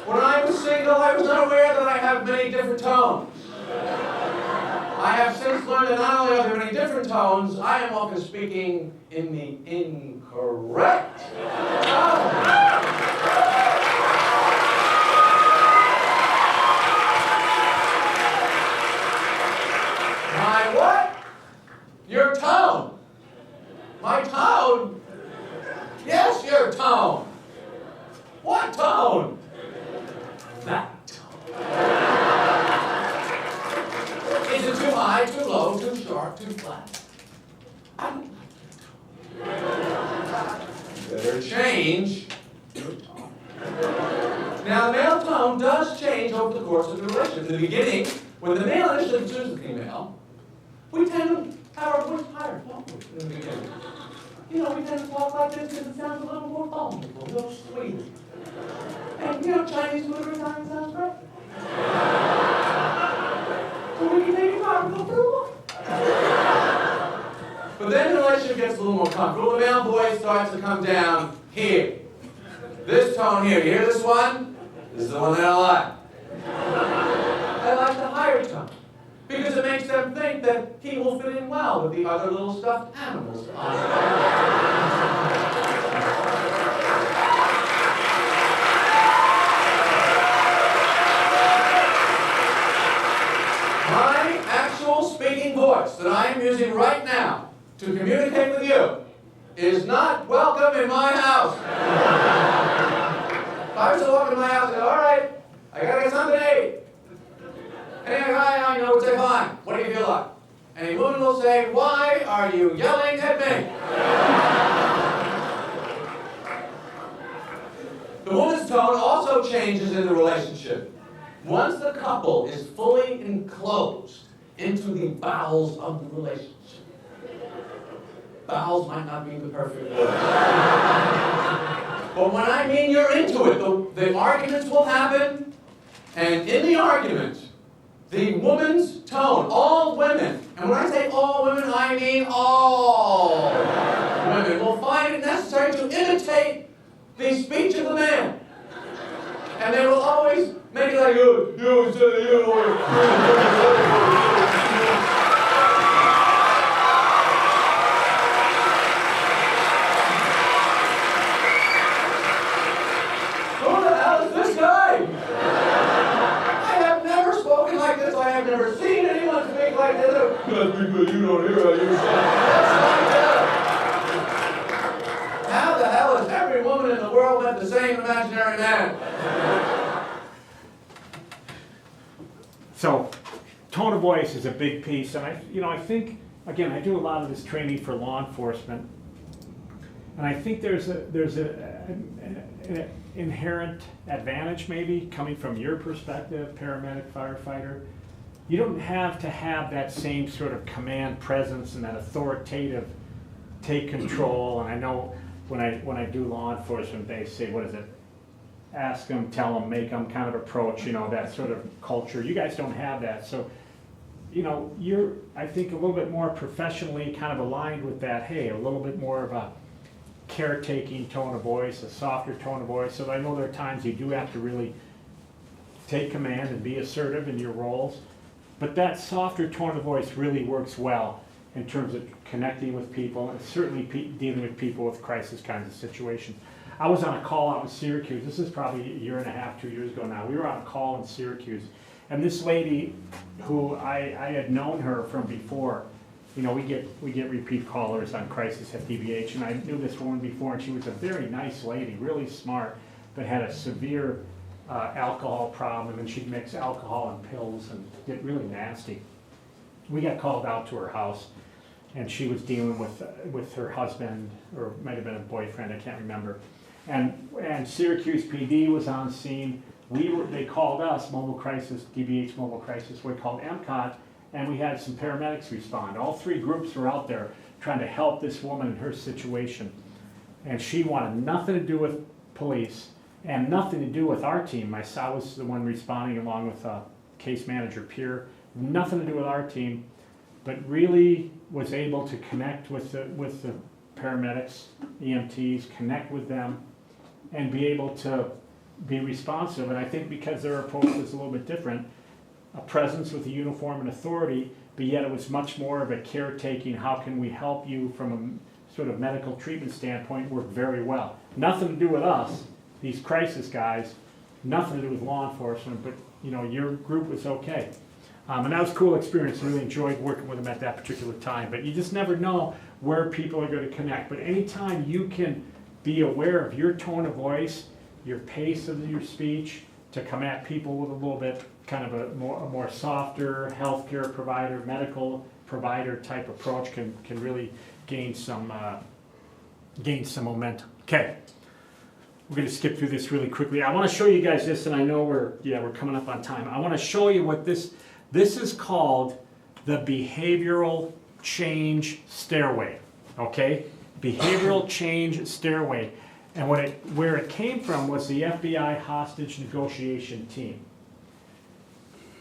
When I was single, I was unaware that I have many different tones. I have since learned that not only are there many different tones, I am often speaking in the incorrect tone. My what? Your tone. My tone? Yes, your tone. What tone? That tone. Is it too high, too low, too sharp, too flat? I don't like that tone. better change your tone. Now, the male tone does change over the course of the relationship. In the beginning, when the male initially pursues the female, we tend to have our voice higher, don't we, in the beginning? You know, we tend to talk like this because it sounds a little more vulnerable, a little sweet. And, you know, Chinese food every time sounds great. So we can take it time and go for a walk. But then the relationship gets a little more comfortable. The male voice starts to come down here. This tone here. You hear this one? This is the one that I like. I like the higher tone. Because it makes them think that he will fit in well with the other little stuffed animals on the My actual speaking voice that I am using right now to communicate with you is not welcome in my house. If I was to walk into my house and go, all right, I gotta get something to eat. Any guy I know would say, fine, what do you feel like? And a woman will say, why are you yelling at me? The woman's tone also changes in the relationship. Once the couple is fully enclosed into the bowels of the relationship. Bowels might not be the perfect word. But when I mean you're into it, the arguments will happen, and in the argument, the woman's tone, all women, and when I say all women, I mean all women, will find it necessary to imitate the speech of the man. And they will always make it like, you say, you, or who the hell is this guy? I have never spoken like this. I have never seen anyone speak like this. Because you don't hear what you say. That's like that. How the hell has every woman in the world met the same imaginary man?
So, tone of voice is a big piece, and I think, again, I do a lot of this training for law enforcement, and I think there's an inherent advantage maybe coming from your perspective, paramedic, firefighter. You don't have to have that same sort of command presence and that authoritative take control. And I know when I do law enforcement, they say, what is it? Ask them, tell them, make them kind of approach, that sort of culture. You guys don't have that. So, you're, I think, a little bit more professionally kind of aligned with that. Hey, a little bit more of a caretaking tone of voice, a softer tone of voice. So I know there are times you do have to really take command and be assertive in your roles. But that softer tone of voice really works well in terms of connecting with people and certainly dealing with people with crisis kinds of situations. I was on a call out in Syracuse. This is probably a year and a half, 2 years ago now. We were on a call in Syracuse, and this lady, who I had known her from before, we get repeat callers on crisis at DBH, and I knew this woman before, and she was a very nice lady, really smart, but had a severe alcohol problem, and she'd mix alcohol and pills and get really nasty. We got called out to her house, and she was dealing with her husband, or it might have been a boyfriend, I can't remember. And Syracuse PD was on scene. They called us, mobile crisis, DBH mobile crisis, we called MCOT, and we had some paramedics respond. All three groups were out there trying to help this woman in her situation. And she wanted nothing to do with police and nothing to do with our team. I was the one responding along with case manager Pierre. Nothing to do with our team, but really was able to connect with the paramedics, EMTs, connect with them, and be able to be responsive. And I think because their approach was a little bit different, a presence with a uniform and authority, but yet it was much more of a caretaking, how can we help you from a sort of medical treatment standpoint, worked very well. Nothing to do with us, these crisis guys, nothing to do with law enforcement, but your group was okay. And that was a cool experience. Really enjoyed working with them at that particular time. But you just never know where people are going to connect. But anytime you can be aware of your tone of voice, your pace of your speech, to come at people with a little bit kind of a more softer healthcare provider, medical provider type approach can really gain some momentum. Okay, we're gonna skip through this really quickly. I wanna show you guys this, and I know we're coming up on time. I wanna show you what this is called, the behavioral change stairway, okay? Behavioral change stairway. And where it came from was the FBI hostage negotiation team.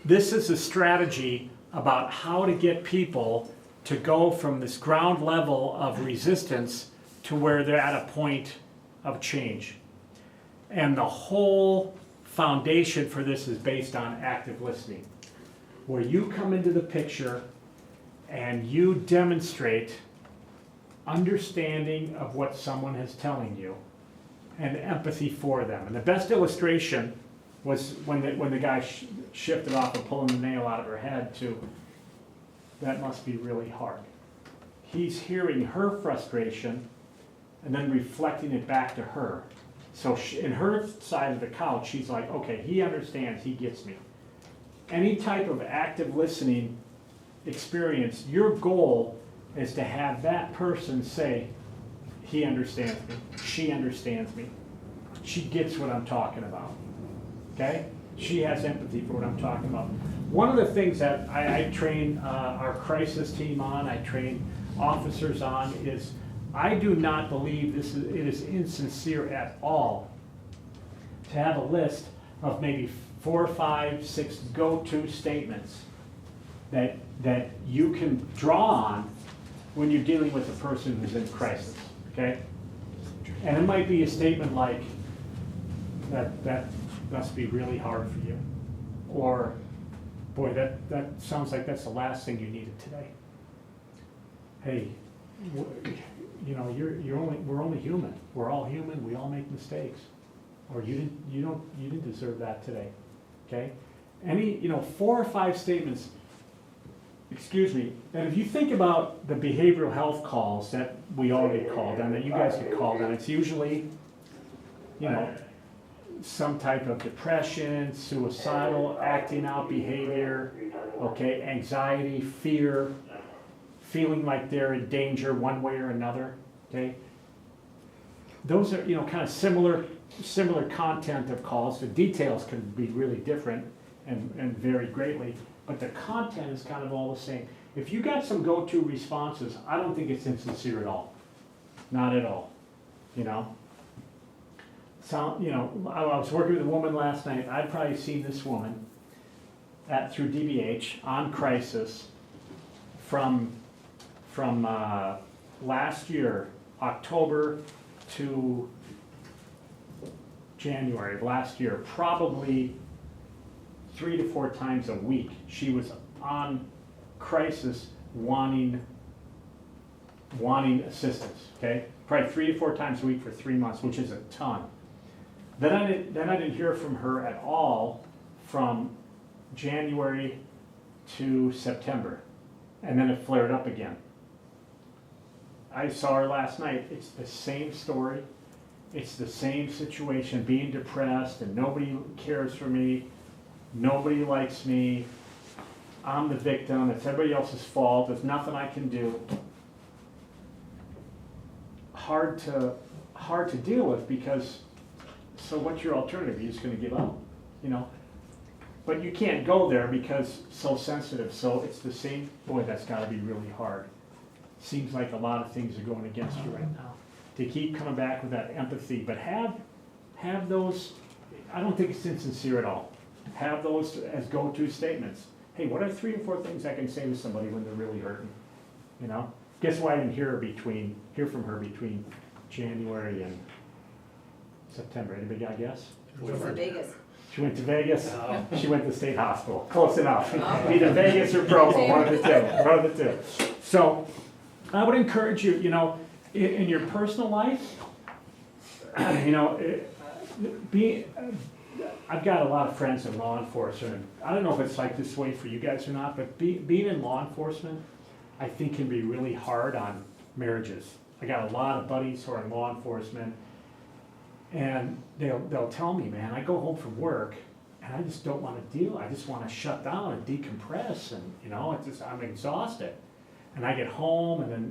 This is a strategy about how to get people to go from this ground level of resistance to where they're at a point of change. And the whole foundation for this is based on active listening, where you come into the picture and you demonstrate understanding of what someone is telling you and empathy for them. And the best illustration was when the guy shifted off of pulling the nail out of her head to, that must be really hard. He's hearing her frustration and then reflecting it back to her. So in her side of the couch, she's like, okay, he understands, he gets me. Any type of active listening experience, your goal is to have that person say, he understands me, she understands me, she gets what I'm talking about, okay? She has empathy for what I'm talking about. One of the things that I train our crisis team on, I train officers on, is I do not believe it is insincere at all to have a list of maybe 4, 5, 6 go-to statements that you can draw on when you're dealing with a person who's in crisis, okay? And it might be a statement like, that must be really hard for you. Or, boy, that sounds like that's the last thing you needed today. Hey, we're only human. We're all human, we all make mistakes. Or you didn't deserve that today, okay? Any, 4 or 5 statements. Excuse me, and if you think about the behavioral health calls that we all get called on, that you guys get called on, it's usually, some type of depression, suicidal, acting out behavior, okay, anxiety, fear, feeling like they're in danger one way or another, okay? Those are, kind of similar content of calls. The details can be really different and vary greatly. But the content is kind of all the same. If you got some go-to responses, I don't think it's insincere at all. Not at all, So, I was working with a woman last night. I'd probably seen this woman through DBH on crisis from last year, October to January of last year, probably 3 to 4 times a week. She was on crisis wanting assistance, okay? Probably 3 to 4 times a week for 3 months, which is a ton. Then I didn't hear from her at all from January to September. And then it flared up again. I saw her last night. It's the same story. It's the same situation, being depressed and nobody cares for me. Nobody likes me. I'm the victim. It's everybody else's fault. There's nothing I can do. Hard to deal with because, so what's your alternative? You're just going to give up, But you can't go there because so sensitive. So it's the same. Boy, that's got to be really hard. Seems like a lot of things are going against you right now. To keep coming back with that empathy, but have those. I don't think it's insincere at all. Have those as go-to statements. Hey, what are 3 or 4 things I can say to somebody when they're really hurting? Guess why I didn't hear from her between January and September? Anybody got a guess?
She was in Vegas.
She went to Vegas. She went to the state hospital. Close enough. Either Vegas or Provo, one of the two. So I would encourage you, in your personal life, I've got a lot of friends in law enforcement. I don't know if it's like this way for you guys or not, but being in law enforcement, I think can be really hard on marriages. I got a lot of buddies who are in law enforcement, and they'll tell me, man, I go home from work, and I just don't want to deal. I just want to shut down and decompress, and I'm exhausted. And I get home, and then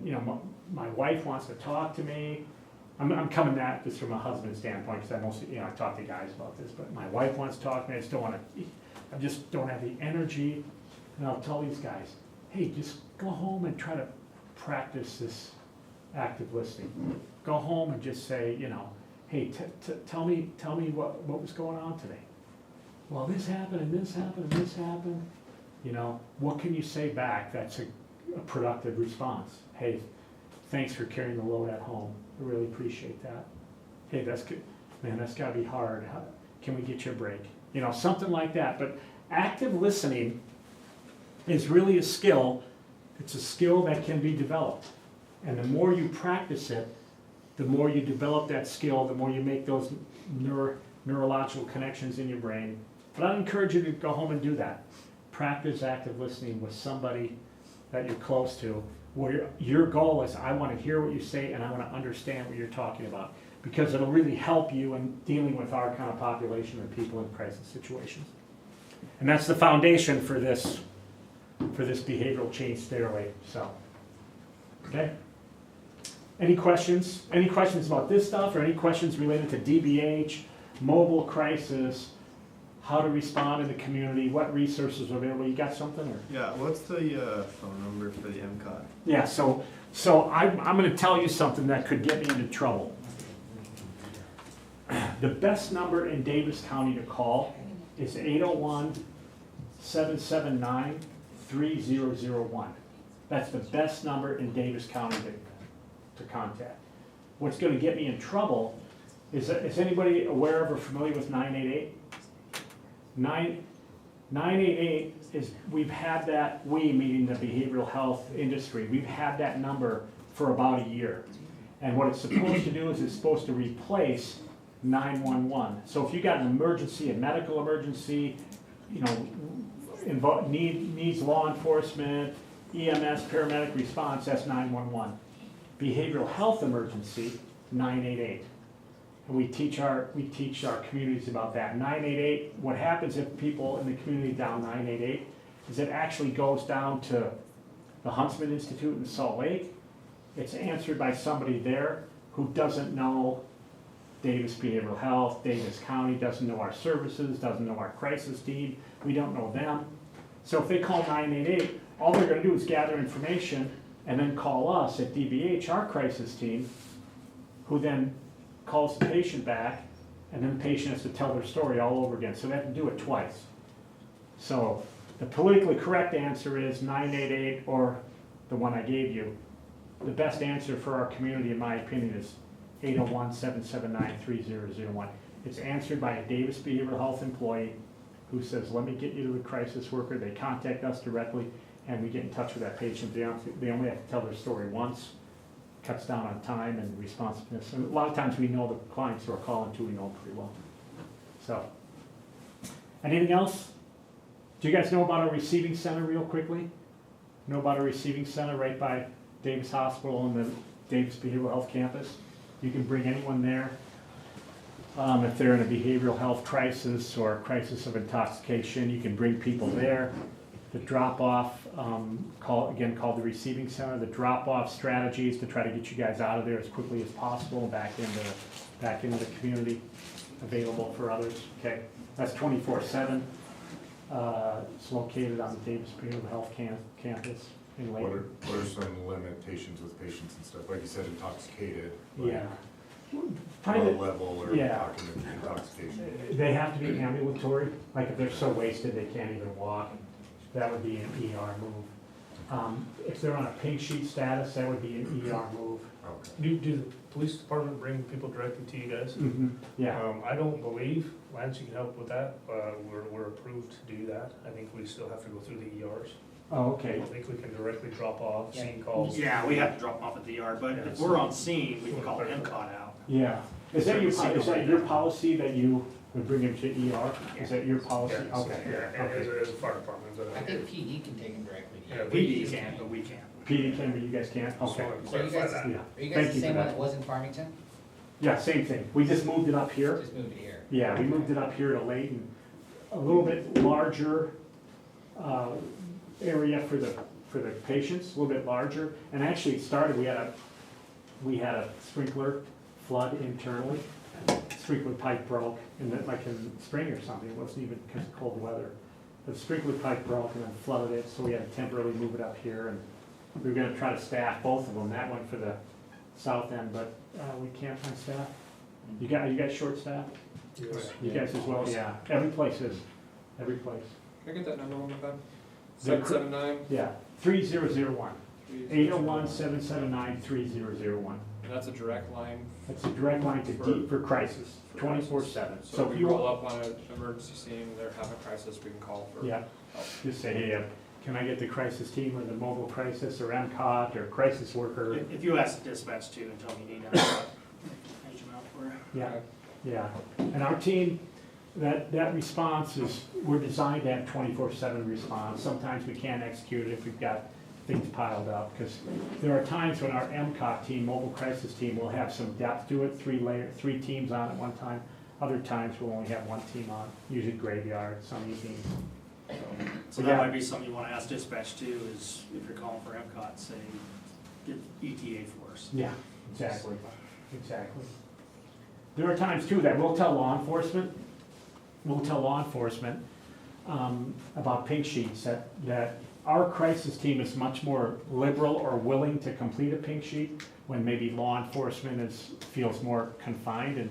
my wife wants to talk to me, I'm coming at this from a husband standpoint, because I mostly, I talk to guys about this, but my wife wants to talk to me, I just don't have the energy. And I'll tell these guys, hey, just go home and try to practice this active listening. Go home and just say, hey, tell me what was going on today. Well, this happened and this happened and this happened. What can you say back that's a productive response? Hey, thanks for carrying the load at home. I really appreciate that. Hey, that's good. Man, that's gotta be hard. Can we get you a break? Something like that. But active listening is really a skill. It's a skill that can be developed. And the more you practice it, the more you develop that skill, the more you make those neurological connections in your brain. But I'd encourage you to go home and do that. Practice active listening with somebody that you're close to, where your goal is, I want to hear what you say and I want to understand what you're talking about, because it'll really help you in dealing with our kind of population of people in crisis situations. And that's the foundation for this behavioral change stairway. So, okay? Any questions? Any questions about this stuff, or any questions related to DBH, mobile crisis, how to respond in the community, what resources are available? You got something? Or?
Yeah, what's the phone number for the MCOT?
Yeah, so I'm going to tell you something that could get me into trouble. The best number in Davis County to call is 801-779-3001. That's the best number in Davis County to contact. What's going to get me in trouble is anybody aware of or familiar with 988? 988 is, we've had that, meaning the behavioral health industry, we've had that number for about a year. And what it's supposed to do is it's supposed to replace 911. So if you got an emergency, a medical emergency, needs law enforcement, EMS, paramedic response, that's 911. Behavioral health emergency, 988. And we teach our communities about that. 988, what happens if people in the community dial 988 is it actually goes down to the Huntsman Institute in Salt Lake. It's answered by somebody there who doesn't know Davis Behavioral Health, Davis County, doesn't know our services, doesn't know our crisis team. We don't know them. So if they call 988, all they're going to do is gather information and then call us at DBH, our crisis team, who then calls the patient back, and then the patient has to tell their story all over again. So they have to do it twice. So the politically correct answer is 988, or the one I gave you. The best answer for our community, in my opinion, is 801-779-3001. It's answered by a Davis Behavioral Health employee who says, let me get you to the crisis worker. They contact us directly, and we get in touch with that patient. They only have to tell their story once. Cuts down on time and responsiveness. And a lot of times we know the clients who are calling too, we know pretty well. So, anything else? Do you guys know about our receiving center real quickly? Know about our receiving center right by Davis Hospital and the Davis Behavioral Health campus? You can bring anyone there. If they're in a behavioral health crisis or a crisis of intoxication, you can bring people there. The drop-off, called the receiving center, the drop-off strategies to try to get you guys out of there as quickly as possible and back into the community, available for others. Okay, that's 24/7. It's located on the Davis Behavioral Health campus in Layton.
What are some limitations with patients and stuff? Like you said, intoxicated.
Yeah.
Low level or
Yeah.
talking intoxication.
They have to be ambulatory. Like if they're so wasted they can't even walk, that would be an ER move. If they're on a pink sheet status, that would be an ER move.
Okay.
Do the police department bring people directly to you guys?
Mm-hmm. Yeah.
I don't believe, Lance, you can help with that. We're approved to do that. I think we still have to go through the ERs.
Oh, okay.
I think we can directly drop off scene calls.
Yeah, we have to drop them off at the yard, but if we're on scene, we can call MCOT out.
Yeah. Is that your policy that you would bring them to ER? Is that your policy?
Yeah,
Okay.
yeah, and
Okay.
as a fire department.
I think PD can take them directly.
Yeah,
PD can, but we can't.
PD can, but you guys can't? Okay.
So you guys,
Yeah.
are you
Thank
guys
you
the same
for
one
that.
that was in Farmington?
Yeah, same thing. We just moved it up here.
Just moved it here.
Yeah, we moved it up here to Layton. A little bit larger area for the patients, a little bit larger. And actually it started, we had a sprinkler flood internally. Sprinkler pipe broke, and then like in spring or something, it wasn't even because of cold weather. The sprinkler pipe broke and then flooded it, so we had to temporarily move it up here, and we were gonna try to staff both of them, that one for the south end, but we can't find staff. You guys short staff?
Yes.
You guys as well, yeah, every place is, every place.
Can I get that number one more time?
The
779?
Yeah, 3001, 801-779-3001.
And that's a direct line?
That's a direct line to for crisis, 24/7.
So if
if
we
you
roll up on an emergency scene, they're having a crisis, we can call for
Yeah,
help.
just say, hey, can I get the crisis team or the mobile crisis or MCOT or crisis worker?
If you ask the dispatch too and tell me you need that, page them out for you.
Yeah, yeah. And our team, that response is, we're designed to have 24/7 response. Sometimes we can't execute it if we've got things piled up, because there are times when our MCOT team, mobile crisis team, will have some depth to it, 3 teams on at one time. Other times we'll only have 1 team on, usually graveyard, some evenings.
So that might be something you wanna ask dispatch too, is if you're calling for MCOT, say, get ETA force.
Yeah, exactly, exactly. There are times too that we'll tell law enforcement about pink sheets, that our crisis team is much more liberal or willing to complete a pink sheet when maybe law enforcement feels more confined. And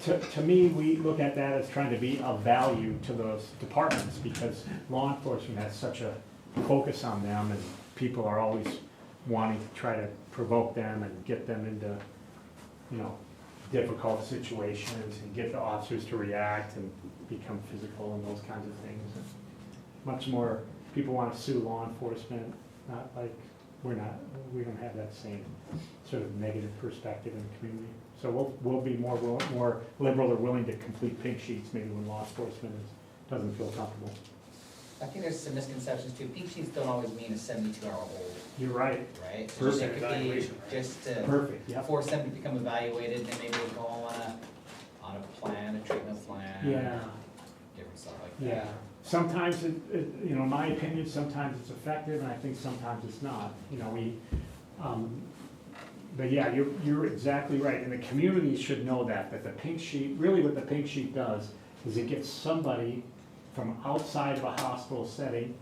to me, we look at that as trying to be of value to those departments, because law enforcement has such a focus on them, and people are always wanting to try to provoke them and get them into, difficult situations and get the officers to react and become physical and those kinds of things. And much more, people want to sue law enforcement, not like, we don't have that same sort of negative perspective in the community. So we'll be more liberal or willing to complete pink sheets maybe when law enforcement doesn't feel comfortable.
I think there's some misconceptions too. Pink sheets don't always mean a 72-hour hold,
You're right.
right? So
Perfect.
it could be
Evaluation, right?
just to
Perfect, yep.
force them to become evaluated, and maybe they go on a plan, a treatment plan.
Yeah.
Different stuff like that.
Yeah, sometimes in my opinion, sometimes it's effective, and I think sometimes it's not. But yeah, you're exactly right, and the community should know that the pink sheet, really what the pink sheet does is it gets somebody from outside of a hospital setting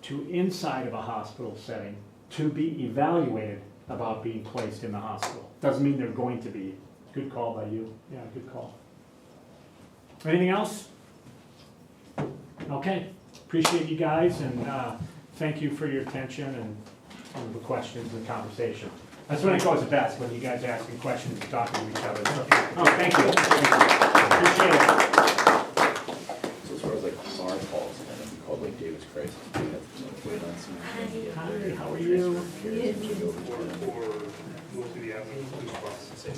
to inside of a hospital setting to be evaluated about being placed in the hospital. Doesn't mean they're going to be. Good call by you. Yeah, good call. Anything else? Okay, appreciate you guys, and thank you for your attention and the questions and conversation. That's when it goes the best, when you guys are asking questions and talking to each other. So, thank you. Appreciate it.
So as far as like our calls, and then we called like David's crisis, we have some wait on some.
Hi, how are you?
Or go through the avenue of police process and say,